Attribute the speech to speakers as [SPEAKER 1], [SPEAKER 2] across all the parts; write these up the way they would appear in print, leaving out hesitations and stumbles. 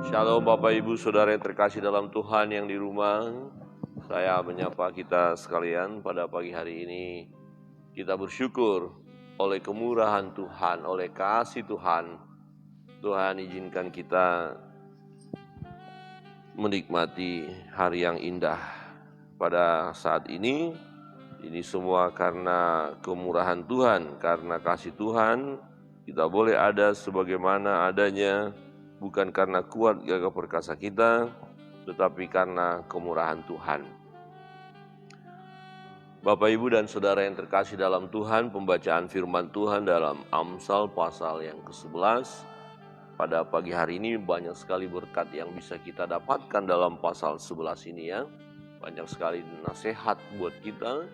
[SPEAKER 1] Shalom Bapak Ibu Saudara yang terkasih dalam Tuhan yang di rumah. Saya menyapa kita sekalian pada pagi hari ini. Kita bersyukur oleh kemurahan Tuhan, oleh kasih Tuhan. Tuhan izinkan kita menikmati hari yang indah pada saat ini. Ini semua karena kemurahan Tuhan, karena kasih Tuhan. Kita boleh ada sebagaimana adanya, bukan karena kuat gagah perkasa kita, tetapi karena kemurahan Tuhan. Bapak, Ibu, dan Saudara yang terkasih dalam Tuhan, pembacaan firman Tuhan dalam Amsal pasal yang ke-11. Pada pagi hari ini banyak sekali berkat yang bisa kita dapatkan dalam pasal 11 ini ya. Banyak sekali nasihat buat kita.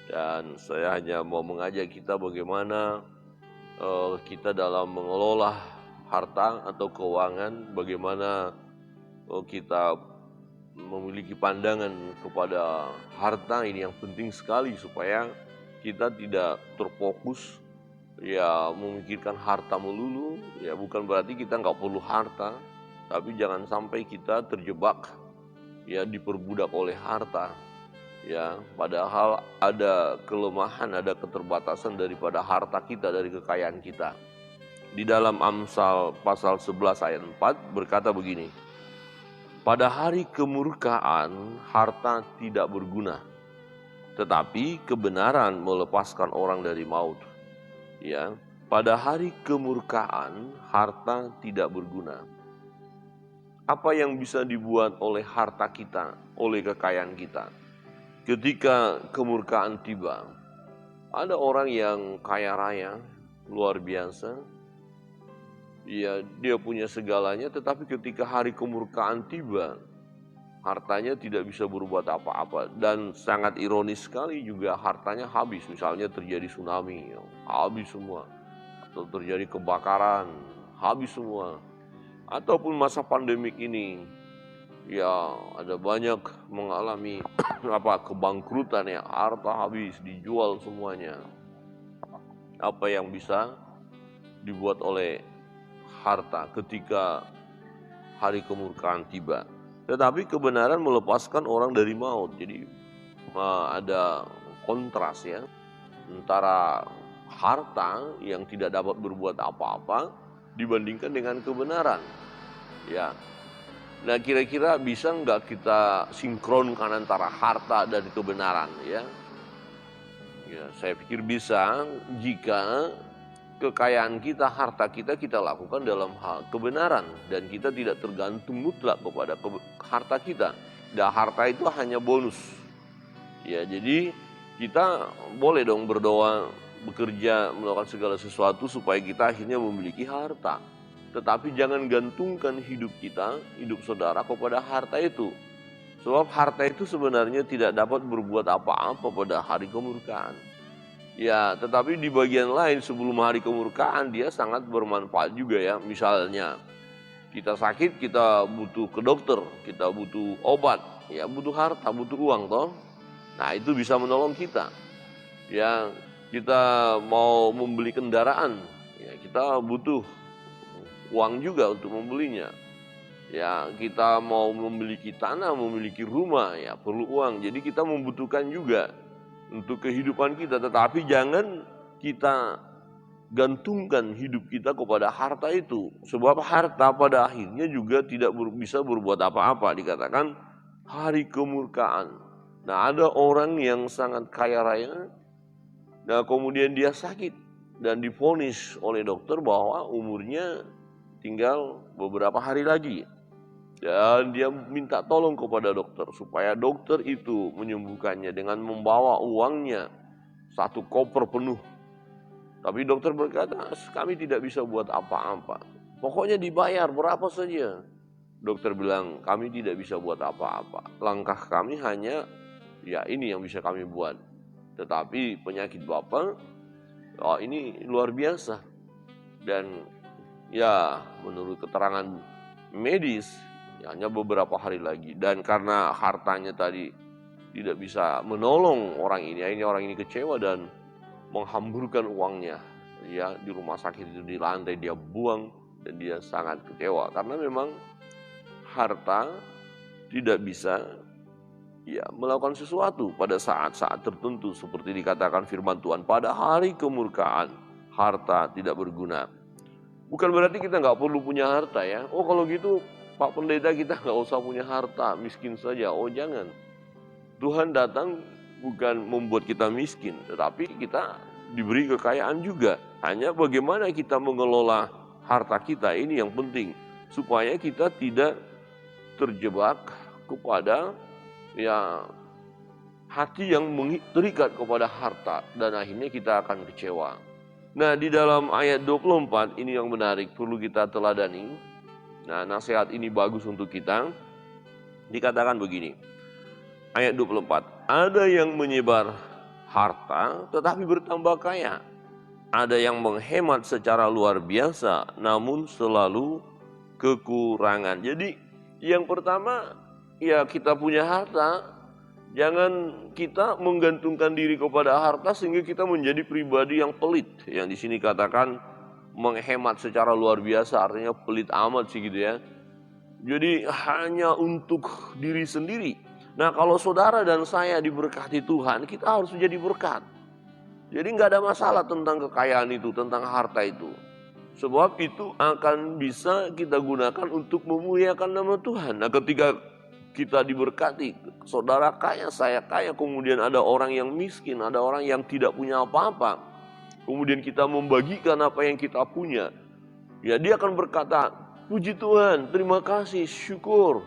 [SPEAKER 1] Dan saya hanya mau mengajak kita bagaimana kita dalam mengelola harta atau keuangan, bagaimana kita memiliki pandangan kepada harta ini yang penting sekali supaya kita tidak terfokus ya memikirkan harta melulu. Ya bukan berarti kita nggak perlu harta, tapi jangan sampai kita terjebak ya diperbudak oleh harta. Ya, padahal ada kelemahan, ada keterbatasan daripada harta kita, dari kekayaan kita. Di dalam Amsal pasal 11 ayat 4 berkata begini, pada hari kemurkaan harta tidak berguna, tetapi kebenaran melepaskan orang dari maut. Ya, pada hari kemurkaan harta tidak berguna. Apa yang bisa dibuat oleh harta kita, oleh kekayaan kita? Ketika kemurkaan tiba, ada orang yang kaya raya, luar biasa. Ya, dia punya segalanya, tetapi ketika hari kemurkaan tiba, hartanya tidak bisa berbuat apa-apa. Dan sangat ironis sekali juga hartanya habis. Misalnya terjadi tsunami, habis semua. Atau terjadi kebakaran, habis semua. Ataupun masa pandemik ini, ya ada banyak mengalami kebangkrutan ya, harta habis, dijual semuanya. Apa yang bisa dibuat oleh harta ketika hari kemurkaan tiba? Tetapi kebenaran melepaskan orang dari maut. Jadi ada kontras ya antara harta yang tidak dapat berbuat apa-apa dibandingkan dengan kebenaran. Ya. Nah, kira-kira bisa nggak kita sinkronkan antara harta dan kebenaran ya? Ya, saya pikir bisa jika kekayaan kita, harta kita lakukan dalam hal kebenaran dan kita tidak tergantung mutlak kepada harta kita. Dan harta itu hanya bonus. Ya, jadi kita boleh dong berdoa, bekerja, melakukan segala sesuatu supaya kita akhirnya memiliki harta. Tetapi jangan gantungkan hidup kita, hidup saudara kepada harta itu. Sebab harta itu sebenarnya tidak dapat berbuat apa-apa pada hari kemurkaan. Ya, tetapi di bagian lain sebelum hari kemurkaan dia sangat bermanfaat juga ya. Misalnya kita sakit, kita butuh ke dokter, kita butuh obat, ya butuh harta, butuh uang toh. Nah, itu bisa menolong kita. Ya, kita mau membeli kendaraan, ya kita butuh uang juga untuk membelinya. Ya, kita mau memiliki tanah, memiliki rumah, ya perlu uang. Jadi kita membutuhkan juga untuk kehidupan kita. Tetapi jangan kita gantungkan hidup kita kepada harta itu. Sebab harta pada akhirnya juga tidak bisa berbuat apa-apa. Dikatakan hari kemurkaan. Nah, ada orang yang sangat kaya raya, nah kemudian dia sakit dan divonis oleh dokter bahwa umurnya tinggal beberapa hari lagi. Dan dia minta tolong kepada dokter supaya dokter itu menyembuhkannya dengan membawa uangnya 1 koper penuh. Tapi dokter berkata, kami tidak bisa buat apa-apa. Pokoknya dibayar berapa saja. Dokter bilang, kami tidak bisa buat apa-apa. Langkah kami hanya, ya ini yang bisa kami buat. Tetapi penyakit Bapak, ini luar biasa. Dan ya menurut keterangan medis, ya, hanya beberapa hari lagi. Dan karena hartanya tadi tidak bisa menolong orang ini kecewa dan menghamburkan uangnya ya di rumah sakit itu, di lantai dia buang, dan dia sangat kecewa karena memang harta tidak bisa melakukan sesuatu pada saat-saat tertentu, seperti dikatakan firman Tuhan, pada hari kemurkaan harta tidak berguna. Bukan berarti kita nggak perlu punya harta ya. Oh kalau gitu Pak Pendeta kita nggak usah punya harta, miskin saja. Oh jangan. Tuhan datang bukan membuat kita miskin, tetapi kita diberi kekayaan juga. Hanya bagaimana kita mengelola harta kita, ini yang penting. Supaya kita tidak terjebak kepada hati yang terikat kepada harta, dan akhirnya kita akan kecewa. Nah, di dalam ayat 24 ini yang menarik, perlu kita teladani. Nah, nasihat ini bagus untuk kita. Dikatakan begini, ayat 24, ada yang menyebar harta tetapi bertambah kaya. Ada yang menghemat secara luar biasa namun selalu kekurangan. Jadi yang pertama, kita punya harta, jangan kita menggantungkan diri kepada harta sehingga kita menjadi pribadi yang pelit. Yang di sini katakan menghemat secara luar biasa, artinya pelit amat sih gitu ya. Jadi hanya untuk diri sendiri. Nah kalau saudara dan saya diberkati Tuhan, kita harus menjadi berkat. Jadi nggak ada masalah tentang kekayaan itu, tentang harta itu. Sebab itu akan bisa kita gunakan untuk memuliakan nama Tuhan. Nah ketika kita diberkati, saudara kaya, saya kaya, kemudian ada orang yang miskin, ada orang yang tidak punya apa-apa, kemudian kita membagikan apa yang kita punya, dia akan berkata, puji Tuhan, terima kasih, syukur.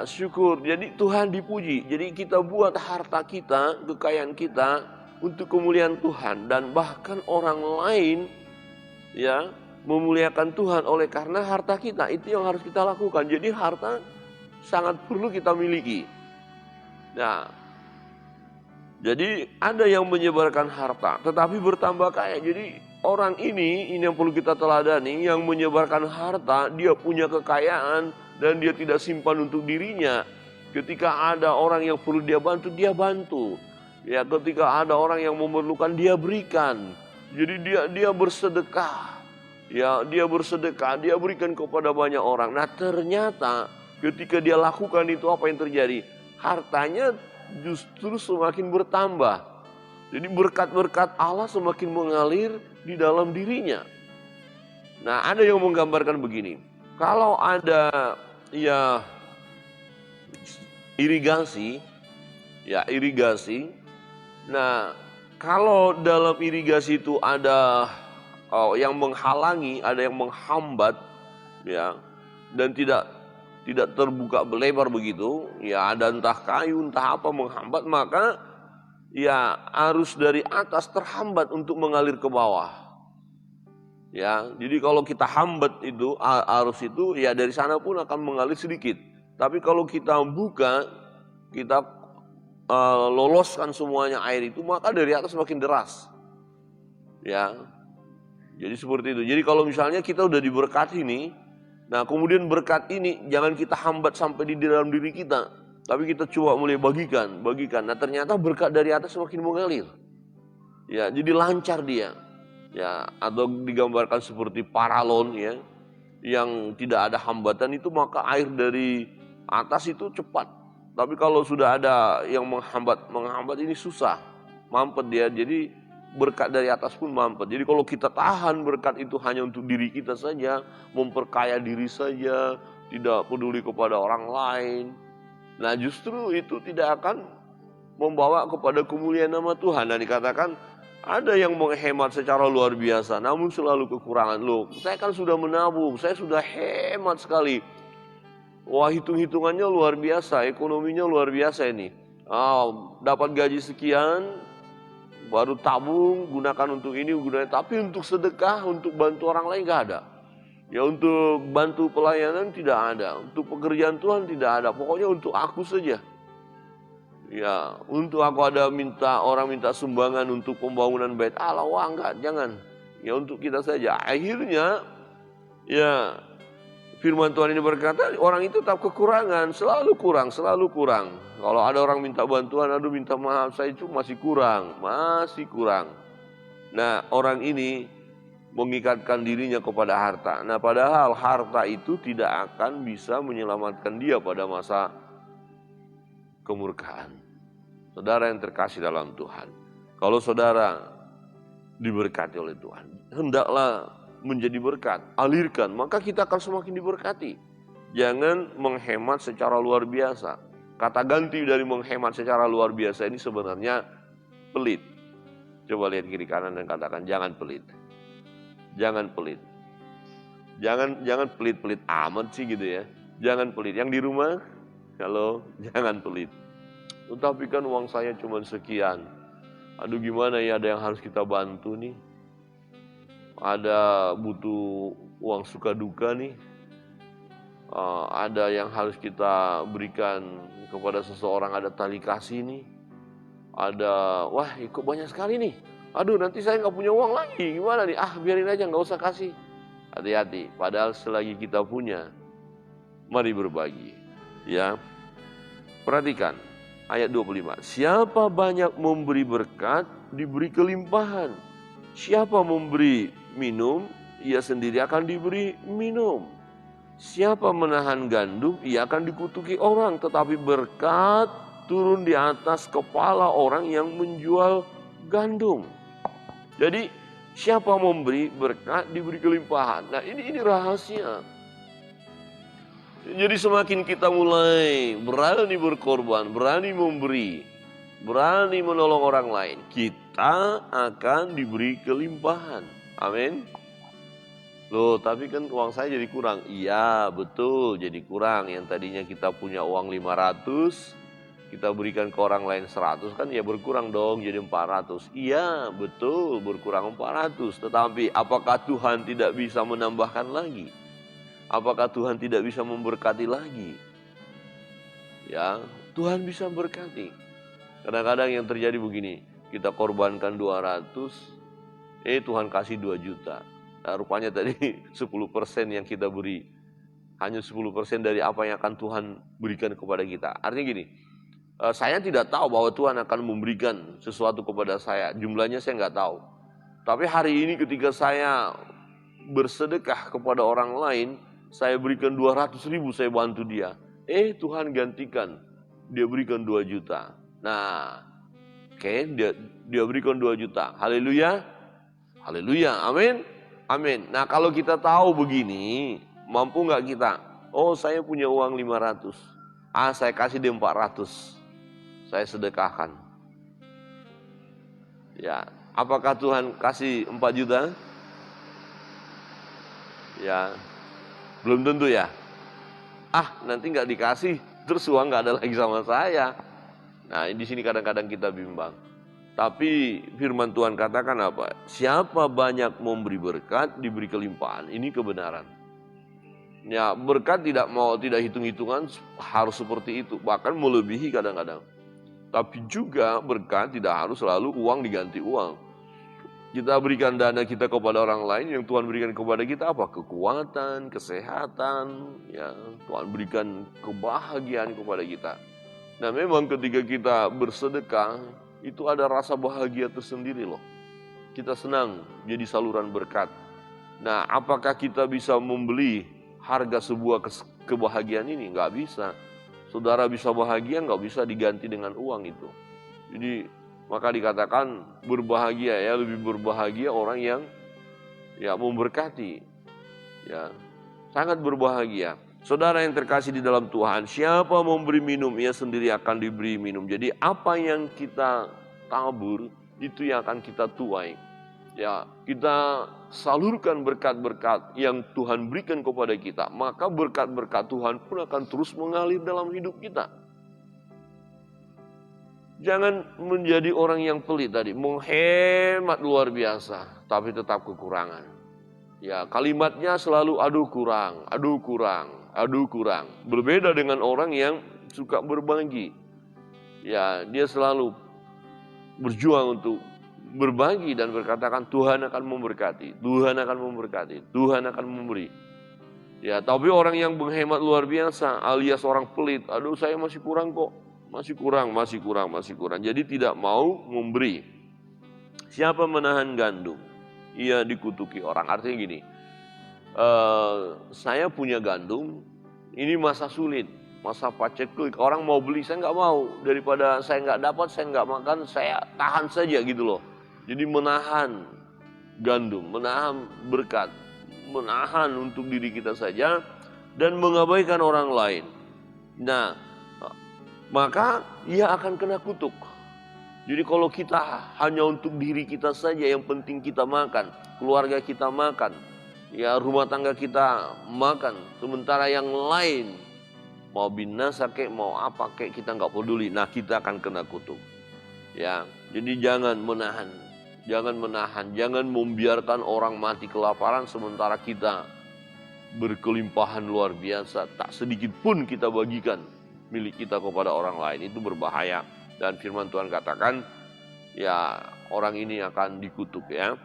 [SPEAKER 1] Syukur. Jadi Tuhan dipuji. Jadi kita buat harta kita, kekayaan kita untuk kemuliaan Tuhan, dan bahkan orang lain memuliakan Tuhan oleh karena harta kita. Itu yang harus kita lakukan. Jadi harta sangat perlu kita miliki. Nah, jadi ada yang menyebarkan harta tetapi bertambah kaya. Jadi orang ini yang perlu kita teladani, yang menyebarkan harta, dia punya kekayaan dan dia tidak simpan untuk dirinya. Ketika ada orang yang perlu dia bantu, dia bantu. Ketika ada orang yang memerlukan, dia berikan. Jadi dia bersedekah. Dia bersedekah, dia berikan kepada banyak orang. Nah, ternyata ketika dia lakukan itu, apa yang terjadi? Hartanya justru semakin bertambah. Jadi berkat-berkat Allah semakin mengalir di dalam dirinya. Nah, ada yang menggambarkan begini. Kalau ada irigasi. Nah, kalau dalam irigasi itu ada yang menghalangi, ada yang menghambat, dan tidak terbuka belebar begitu, ada entah kayu, entah apa menghambat, maka arus dari atas terhambat untuk mengalir ke bawah. Jadi kalau kita hambat itu arus itu, dari sana pun akan mengalir sedikit. Tapi kalau kita buka, kita loloskan semuanya air itu, maka dari atas makin deras. Jadi seperti itu. Jadi kalau misalnya kita udah diberkati nih, nah kemudian berkat ini jangan kita hambat sampai di dalam diri kita, tapi kita coba mulai bagikan. Nah ternyata berkat dari atas semakin mengalir. Jadi lancar dia. Atau digambarkan seperti paralon yang tidak ada hambatan itu, maka air dari atas itu cepat. Tapi kalau sudah ada yang menghambat ini susah, mampet dia. Jadi berkat dari atas pun mampet. Jadi kalau kita tahan berkat itu hanya untuk diri kita saja, memperkaya diri saja, tidak peduli kepada orang lain, nah justru itu tidak akan membawa kepada kemuliaan nama Tuhan. Dan dikatakan ada yang menghemat secara luar biasa namun selalu kekurangan. Loh, saya kan sudah menabung, saya sudah hemat sekali. Wah, hitung-hitungannya luar biasa, ekonominya luar biasa ini. Dapat gaji sekian, baru tabung, gunakan untuk ini, tapi untuk sedekah, untuk bantu orang lain gak ada. Untuk bantu pelayanan tidak ada, untuk pekerjaan Tuhan tidak ada. Pokoknya untuk aku saja. Untuk aku ada orang minta sumbangan untuk pembangunan bait Allah, wah enggak, jangan. Untuk kita saja. Akhirnya firman Tuhan ini berkata, orang itu tetap kekurangan, selalu kurang. Kalau ada orang minta bantuan, aduh minta maaf, saya itu masih kurang. Nah, orang ini mengikatkan dirinya kepada harta. Nah, padahal harta itu tidak akan bisa menyelamatkan dia pada masa kemurkaan. Saudara yang terkasih dalam Tuhan, kalau saudara diberkati oleh Tuhan, hendaklah menjadi berkat, alirkan, maka kita akan semakin diberkati. Jangan menghemat secara luar biasa. Kata ganti dari menghemat secara luar biasa ini sebenarnya pelit. Coba lihat kiri kanan dan katakan, jangan pelit. Jangan pelit. Jangan pelit-pelit amat sih gitu ya. Jangan pelit. Yang di rumah, halo, jangan pelit. Tetapi kan uang saya cuma sekian. Aduh gimana ya, ada yang harus kita bantu nih. Ada butuh uang suka duka nih. Ada yang harus kita berikan kepada seseorang, ada tali kasih nih. Ada, wah ikut banyak sekali nih. Aduh nanti saya nggak punya uang lagi, gimana nih? Biarin aja, nggak usah kasih. Hati-hati, padahal selagi kita punya, mari berbagi. Ya, perhatikan ayat 25. Siapa banyak memberi berkat, diberi kelimpahan. Siapa memberi minum, ia sendiri akan diberi minum. Siapa menahan gandum, ia akan dikutuki orang. Tetapi berkat turun di atas kepala orang yang menjual gandum. Jadi siapa memberi berkat, diberi kelimpahan. Nah ini rahasia. Jadi semakin kita mulai berani berkorban, berani memberi, berani menolong orang lain, kita akan diberi kelimpahan. Amin. Loh, tapi kan uang saya jadi kurang. Iya, betul, jadi kurang. Yang tadinya kita punya uang 500, kita berikan ke orang lain 100, kan ya berkurang dong jadi 400. Iya, betul, berkurang 400. Tetapi apakah Tuhan tidak bisa menambahkan lagi? Apakah Tuhan tidak bisa memberkati lagi? Ya, Tuhan bisa berkati. Kadang-kadang yang terjadi begini, kita korbankan 200, Tuhan kasih 2 juta. Nah, rupanya tadi 10% yang kita beri, hanya 10% dari apa yang akan Tuhan berikan kepada kita. Artinya gini, saya tidak tahu bahwa Tuhan akan memberikan sesuatu kepada saya. Jumlahnya saya nggak tahu. Tapi hari ini ketika saya bersedekah kepada orang lain, saya berikan 200.000, saya bantu dia. Tuhan gantikan, dia berikan 2 juta. Nah, dia berikan 2 juta. Haleluya. Haleluya, amin. Amin. Nah kalau kita tahu begini, mampu nggak kita? Saya punya uang 500. Saya kasih dia 400. Saya sedekahkan. Ya, apakah Tuhan kasih 4 juta? Ya, belum tentu ya. Nanti nggak dikasih, terus uang nggak ada lagi sama saya. Nah di sini kadang-kadang kita bimbang. Tapi firman Tuhan katakan apa? Siapa banyak memberi berkat, diberi kelimpahan. Ini kebenaran. Ya, berkat tidak hitung-hitungan harus seperti itu. Bahkan melebihi kadang-kadang. Tapi juga berkat tidak harus selalu uang diganti uang. Kita berikan dana kita kepada orang lain, yang Tuhan berikan kepada kita apa? Kekuatan, kesehatan. Ya, Tuhan berikan kebahagiaan kepada kita. Nah memang ketika kita bersedekah, itu ada rasa bahagia tersendiri loh. Kita senang jadi saluran berkat. Nah, apakah kita bisa membeli harga sebuah kebahagiaan ini? Nggak bisa. Saudara bisa bahagia, nggak bisa diganti dengan uang itu. Jadi, maka dikatakan berbahagia ya, lebih berbahagia orang yang memberkati. Ya, sangat berbahagia. Saudara yang terkasih di dalam Tuhan, siapa memberi minum, ia sendiri akan diberi minum. Jadi apa yang kita tabur, itu yang akan kita tuai. Ya, kita salurkan berkat-berkat yang Tuhan berikan kepada kita. Maka berkat-berkat Tuhan pun akan terus mengalir dalam hidup kita. Jangan menjadi orang yang pelit tadi, menghemat luar biasa, tapi tetap kekurangan. Ya, kalimatnya selalu aduh kurang. Berbeda dengan orang yang suka berbagi. Ya, dia selalu berjuang untuk berbagi dan berkatakan Tuhan akan memberkati, Tuhan akan memberkati, Tuhan akan memberi. Ya, tapi orang yang menghemat luar biasa alias orang pelit, aduh saya masih kurang kok, masih kurang. Jadi tidak mau memberi. Siapa menahan gandum, ia dikutuki orang. Artinya gini, saya punya gandum, ini masa sulit, masa paceklik, orang mau beli, saya nggak mau. Daripada saya nggak dapat, saya nggak makan, saya tahan saja gitu loh. Jadi menahan gandum, menahan berkat, menahan untuk diri kita saja, dan mengabaikan orang lain. Nah, maka ia akan kena kutuk. Jadi kalau kita hanya untuk diri kita saja, yang penting kita makan, keluarga kita makan, ya rumah tangga kita makan, sementara yang lain mau binasa kek, mau apa kek, kita nggak peduli. Nah, kita akan kena kutuk. Ya, jadi jangan menahan, jangan membiarkan orang mati kelaparan sementara kita berkelimpahan luar biasa. Tak sedikit pun kita bagikan milik kita kepada orang lain, itu berbahaya. Dan firman Tuhan katakan, ya orang ini akan dikutuk ya.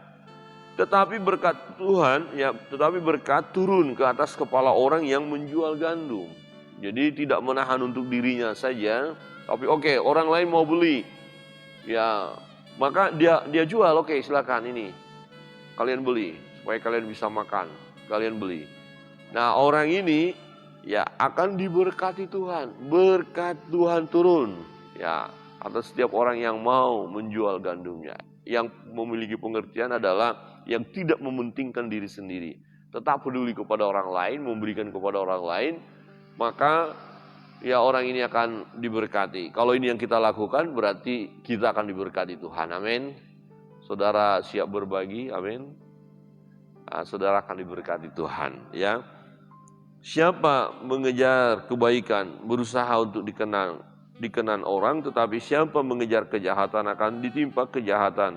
[SPEAKER 1] Tetapi berkat Tuhan, ya tetapi berkat turun ke atas kepala orang yang menjual gandum. Jadi tidak menahan untuk dirinya saja, tapi oke, orang lain mau beli, ya maka dia jual, oke, silakan ini, kalian beli supaya kalian bisa makan, kalian beli. Nah orang ini ya akan diberkati Tuhan, berkat Tuhan turun ya atas setiap orang yang mau menjual gandumnya. Yang memiliki pengertian adalah yang tidak mementingkan diri sendiri, tetap peduli kepada orang lain, memberikan kepada orang lain, maka ya orang ini akan diberkati. Kalau ini yang kita lakukan, berarti kita akan diberkati Tuhan. Amin. Saudara siap berbagi, amin. Nah, saudara akan diberkati Tuhan ya. Siapa mengejar kebaikan, berusaha untuk dikenan orang, tetapi siapa mengejar kejahatan akan ditimpa kejahatan.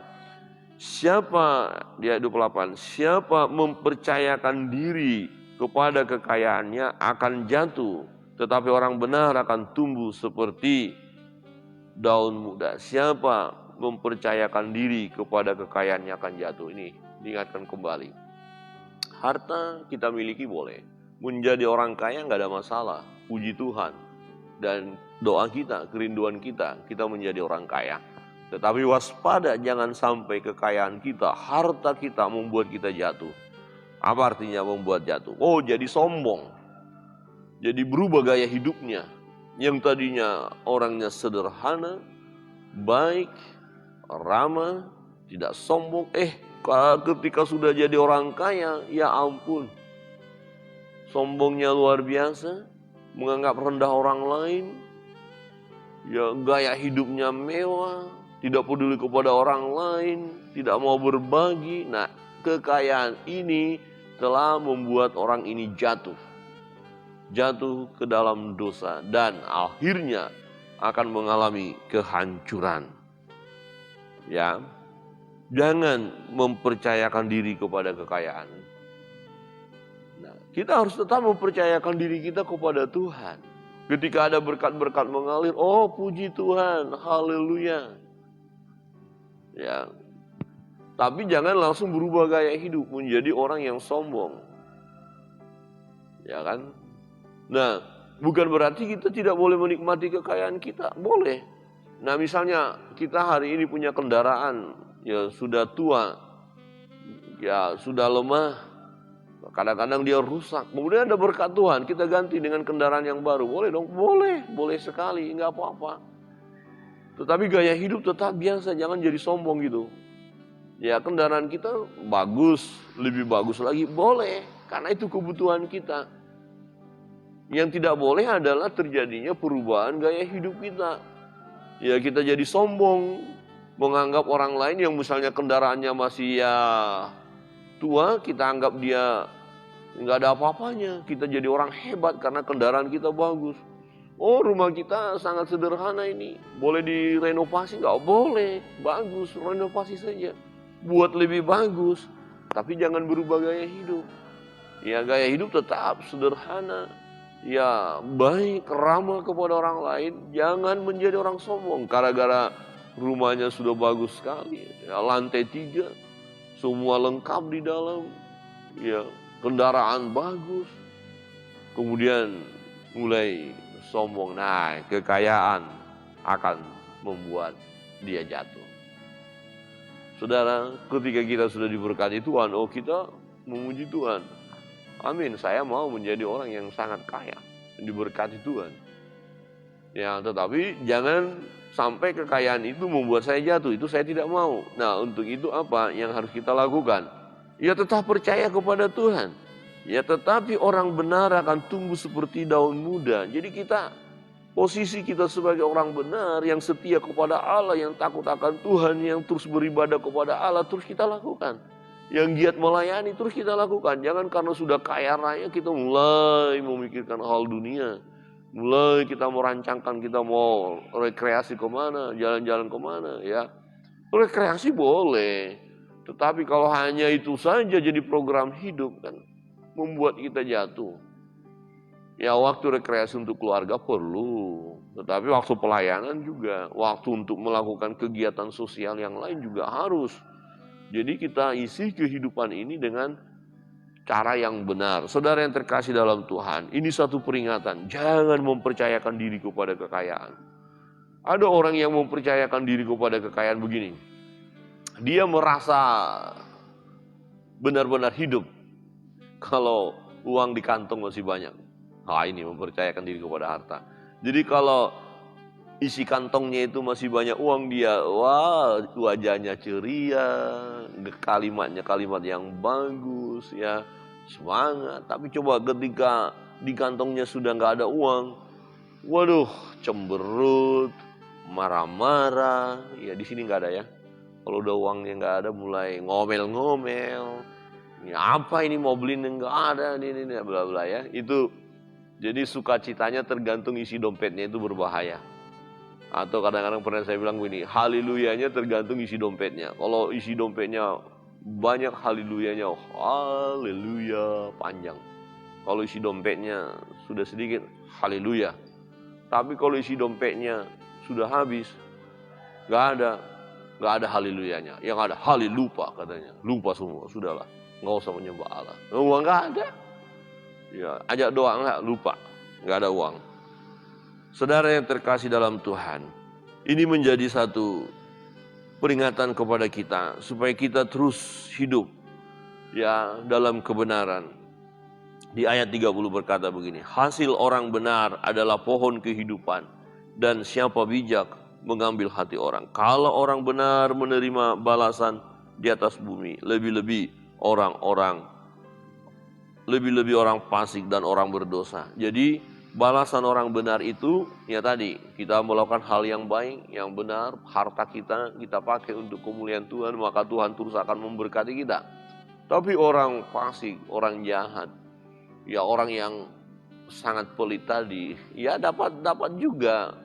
[SPEAKER 1] Siapa, dia 28, siapa mempercayakan diri kepada kekayaannya akan jatuh, tetapi orang benar akan tumbuh seperti daun muda. Siapa mempercayakan diri kepada kekayaannya akan jatuh. Ini diingatkan kembali. Harta kita miliki boleh, menjadi orang kaya nggak ada masalah, puji Tuhan. Dan doa kita, kerinduan kita menjadi orang kaya. Tetapi waspada, jangan sampai kekayaan kita, harta kita membuat kita jatuh. Apa artinya membuat jatuh? Oh, jadi sombong. Jadi berubah gaya hidupnya. Yang tadinya orangnya sederhana, baik, ramah, tidak sombong. Ketika sudah jadi orang kaya, ya ampun, sombongnya luar biasa, menganggap rendah orang lain, ya gaya hidupnya mewah, tidak peduli kepada orang lain, tidak mau berbagi. Nah, kekayaan ini telah membuat orang ini jatuh ke dalam dosa dan akhirnya akan mengalami kehancuran. Ya, jangan mempercayakan diri kepada kekayaan. Nah, kita harus tetap mempercayakan diri kita kepada Tuhan. Ketika ada berkat-berkat mengalir, oh puji Tuhan, haleluya. Ya, tapi jangan langsung berubah gaya hidup menjadi orang yang sombong. Ya kan? Nah, bukan berarti kita tidak boleh menikmati kekayaan kita, boleh. Nah, misalnya kita hari ini punya kendaraan, ya sudah tua, ya sudah lemah, kadang-kadang dia rusak. Kemudian ada berkat Tuhan, kita ganti dengan kendaraan yang baru, boleh dong? Boleh sekali, nggak apa-apa. Tetapi gaya hidup tetap biasa, jangan jadi sombong gitu. Ya kendaraan kita bagus, lebih bagus lagi, boleh, karena itu kebutuhan kita. Yang tidak boleh adalah terjadinya perubahan gaya hidup kita. Ya kita jadi sombong, menganggap orang lain yang misalnya kendaraannya masih ya tua, kita anggap dia nggak ada apa-apanya. Kita jadi orang hebat karena kendaraan kita bagus. Oh rumah kita sangat sederhana ini, boleh direnovasi? Nggak boleh, bagus, renovasi saja. Buat lebih bagus, tapi jangan berubah gaya hidup. Ya gaya hidup tetap sederhana. Ya baik, ramah kepada orang lain, jangan menjadi orang sombong. Gara-gara rumahnya sudah bagus sekali, ya, lantai 3, semua lengkap di dalam, ya kendaraan bagus, kemudian mulai sombong. Nah, kekayaan akan membuat dia jatuh. Saudara, ketika kita sudah diberkati Tuhan, oh kita memuji Tuhan. Amin, saya mau menjadi orang yang sangat kaya, diberkati Tuhan. Ya, tetapi jangan sampai kekayaan itu membuat saya jatuh, itu saya tidak mau. Nah, untuk itu apa yang harus kita lakukan? Ya tetap percaya kepada Tuhan. Ya tetapi orang benar akan tumbuh seperti daun muda. Jadi posisi kita sebagai orang benar yang setia kepada Allah, yang takut akan Tuhan, yang terus beribadah kepada Allah, terus kita lakukan. Yang giat melayani terus kita lakukan. Jangan karena sudah kaya raya kita mulai memikirkan hal dunia. Mulai kita merancangkan kita mau rekreasi kemana, jalan-jalan kemana ya. Rekreasi boleh, tetapi kalau hanya itu saja jadi program hidup kan membuat kita jatuh. Ya waktu rekreasi untuk keluarga perlu, tetapi waktu pelayanan juga, waktu untuk melakukan kegiatan sosial yang lain juga harus. Jadi kita isi kehidupan ini dengan cara yang benar. Saudara yang terkasih dalam Tuhan, ini satu peringatan, jangan mempercayakan diri kepada kekayaan. Ada orang yang mempercayakan diri kepada kekayaan begini, dia merasa benar-benar hidup kalau uang di kantong masih banyak. Nah ini mempercayakan diri kepada harta. Jadi kalau isi kantongnya itu masih banyak uang, dia wah wajahnya ceria, kalimatnya kalimat yang bagus ya, semangat. Tapi coba ketika di kantongnya sudah nggak ada uang, waduh cemberut, marah-marah. Ya di sini nggak ada ya. Kalau udah uangnya nggak ada mulai ngomel-ngomel. Ini apa ini mau beli nggak ada ini bla bla ya. Itu jadi sukacitanya tergantung isi dompetnya itu berbahaya. Atau kadang-kadang pernah saya bilang begini, haleluyanya tergantung isi dompetnya. Kalau isi dompetnya banyak haleluyanya, oh, haleluya panjang. Kalau isi dompetnya sudah sedikit, haleluya. Tapi kalau isi dompetnya sudah habis, nggak ada haleluyanya. Yang ada halelupa katanya, lupa semua, sudahlah, nggak usah menyembah Allah. Uang nggak ada, ya ajak doa nggak lupa, nggak ada uang. Saudara yang terkasih dalam Tuhan, ini menjadi satu peringatan kepada kita supaya kita terus hidup ya dalam kebenaran. Di ayat 30 berkata begini, hasil orang benar adalah pohon kehidupan dan siapa bijak mengambil hati orang. Kalau orang benar menerima balasan di atas bumi, lebih-lebih orang fasik dan orang berdosa. Jadi balasan orang benar itu ya tadi kita melakukan hal yang baik, yang benar, harta kita pakai untuk kemuliaan Tuhan, maka Tuhan terus akan memberkati kita. Tapi orang fasik, orang jahat, ya orang yang sangat pelit tadi, ya dapat juga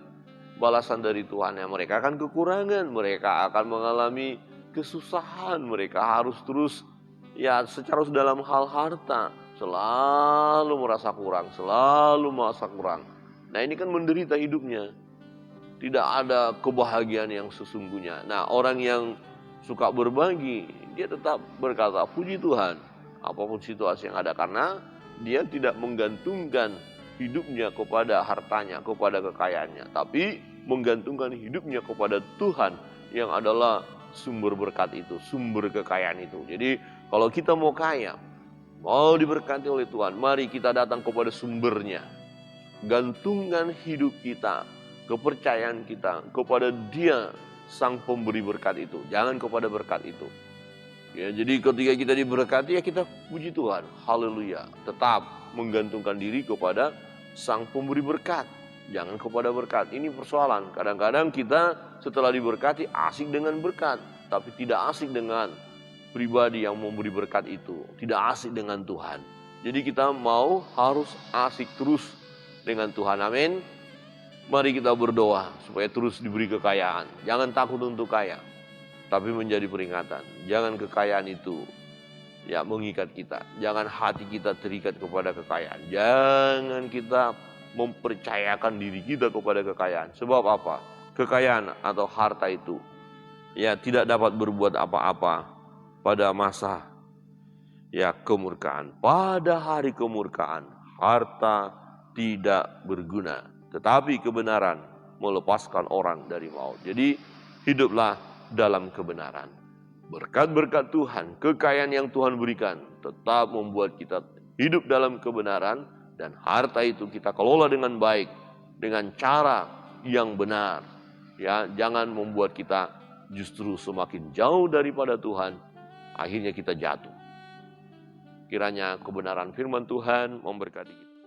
[SPEAKER 1] balasan dari Tuhan. Ya mereka akan kekurangan, mereka akan mengalami kesusahan, mereka harus terus ya secara dalam hal harta selalu merasa kurang. Nah ini kan menderita hidupnya. Tidak ada kebahagiaan yang sesungguhnya. Nah orang yang suka berbagi, dia tetap berkata, puji Tuhan. Apapun situasi yang ada, karena dia tidak menggantungkan hidupnya kepada hartanya, kepada kekayaannya. Tapi menggantungkan hidupnya kepada Tuhan yang adalah sumber berkat itu, sumber kekayaan itu. Jadi kalau kita mau kaya, mau diberkati oleh Tuhan, mari kita datang kepada sumbernya. Gantungkan hidup kita, kepercayaan kita kepada Dia, Sang Pemberi berkat itu. Jangan kepada berkat itu. Ya, jadi ketika kita diberkati ya kita puji Tuhan, haleluya. Tetap menggantungkan diri kepada Sang Pemberi berkat. Jangan kepada berkat. Ini persoalan. Kadang-kadang kita setelah diberkati asik dengan berkat, tapi tidak asik dengan pribadi yang memberi berkat itu, tidak asik dengan Tuhan. Jadi kita harus asik terus dengan Tuhan, amin. Mari kita berdoa supaya terus diberi kekayaan. Jangan takut untuk kaya, tapi menjadi peringatan. Jangan kekayaan itu ya mengikat kita. Jangan hati kita terikat kepada kekayaan. Jangan kita mempercayakan diri kita kepada kekayaan. Sebab apa? Kekayaan atau harta itu ya tidak dapat berbuat apa-apa pada masa ya kemurkaan. Pada hari kemurkaan, harta tidak berguna, tetapi kebenaran melepaskan orang dari maut. Jadi hiduplah dalam kebenaran. berkat-berkat Tuhan, kekayaan yang Tuhan berikan tetap membuat kita hidup dalam kebenaran, dan harta itu kita kelola dengan baik, dengan cara yang benar. Ya, jangan membuat kita justru semakin jauh daripada Tuhan, akhirnya kita jatuh. Kiranya kebenaran firman Tuhan memberkati kita.